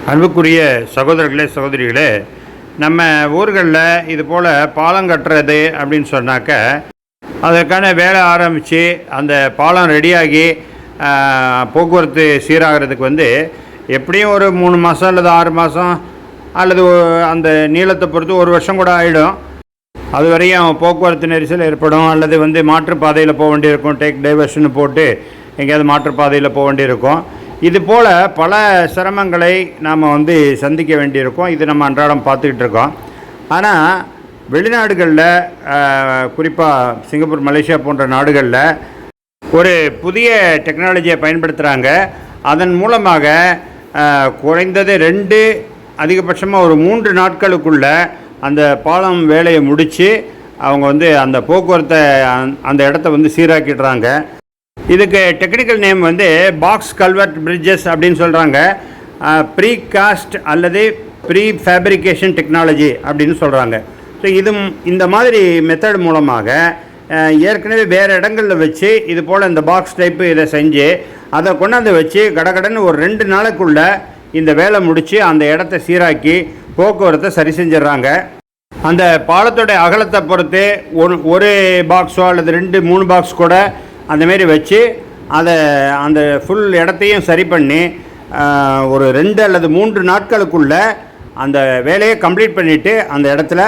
அன்புக்குரிய சகோதரர்களே சகோதரிகளே, நம்ம ஊர்களில் இது போல் பாலம் கட்டுறது அப்படின்னு சொன்னாக்க அதற்கான வேலை ஆரம்பித்து அந்த பாலம் ரெடியாகி போக்குவரத்து சீராகிறதுக்கு எப்படியும் ஒரு 3 மாதம் அல்லது 6 மாதம் அல்லது அந்த நீளத்தை பொறுத்து 1 வருஷம் கூட ஆகிடும். அது வரையும் போக்குவரத்து நெரிசல் ஏற்படும். அல்லது மாற்றுப்பாதையில் போக வேண்டியிருக்கும். டேக் டைவர்ஷன் போட்டு எங்கேயாவது மாற்றுப்பாதையில் போக வேண்டியிருக்கும். இது போல் பல சிரமங்களை நாம் சந்திக்க வேண்டியிருக்கோம். இது நம்ம அன்றாடம் பார்த்துக்கிட்டு இருக்கோம். ஆனால் வெளிநாடுகளில், குறிப்பாக சிங்கப்பூர், மலேசியா போன்ற நாடுகளில் ஒரு புதிய டெக்னாலஜியை பயன்படுத்துகிறாங்க. அதன் மூலமாக குறைந்தது 2 அதிகபட்சமாக ஒரு 3 நாட்களுக்குள்ள அந்த பாலம் வேலையை முடித்து அவங்க அந்த போக்குவரத்தை அந்த இடத்த சீராக்கிடுறாங்க. இதுக்கு டெக்னிக்கல் நேம் பாக்ஸ் கல்வெர்ட் பிரிட்ஜஸ் அப்படின்னு சொல்கிறாங்க. ப்ரீ காஸ்ட் அல்லது ப்ரீ ஃபேப்ரிகேஷன் டெக்னாலஜி அப்படின்னு சொல்கிறாங்க. ஸோ இந்த மாதிரி மெத்தட் மூலமாக ஏற்கனவே வேறு இடங்களில் வச்சு இது போல் இந்த பாக்ஸ் டைப்பு இதை செஞ்சு அதை கொண்டாந்து வச்சு கடகடன்னு ஒரு 2 நாளுக்குள்ளே இந்த வேலை முடித்து அந்த இடத்த சீராக்கி போக்குவரத்தை சரி செஞ்சிடறாங்க. அந்த பாலத்தோடைய அகலத்தை பொறுத்து ஒரு பாக்ஸோ அல்லது 2-3 பாக்ஸ் கூட அந்தமாரி வச்சு அதை அந்த ஃபுல் இடத்தையும் சரி பண்ணி ஒரு 2 அல்லது 3 நாட்களுக்குள்ளே அந்த வேலையை கம்ப்ளீட் பண்ணிவிட்டு அந்த இடத்துல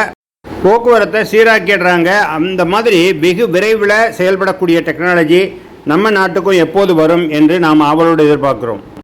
போக்குவரத்தை சீராக்கிடுறாங்க. அந்த மாதிரி வெகு விரைவில் செயல்படக்கூடிய டெக்னாலஜி நம்ம நாட்டுக்கும் எப்போது வரும் என்று நாம் ஆவலோடு எதிர்பார்க்குறோம்.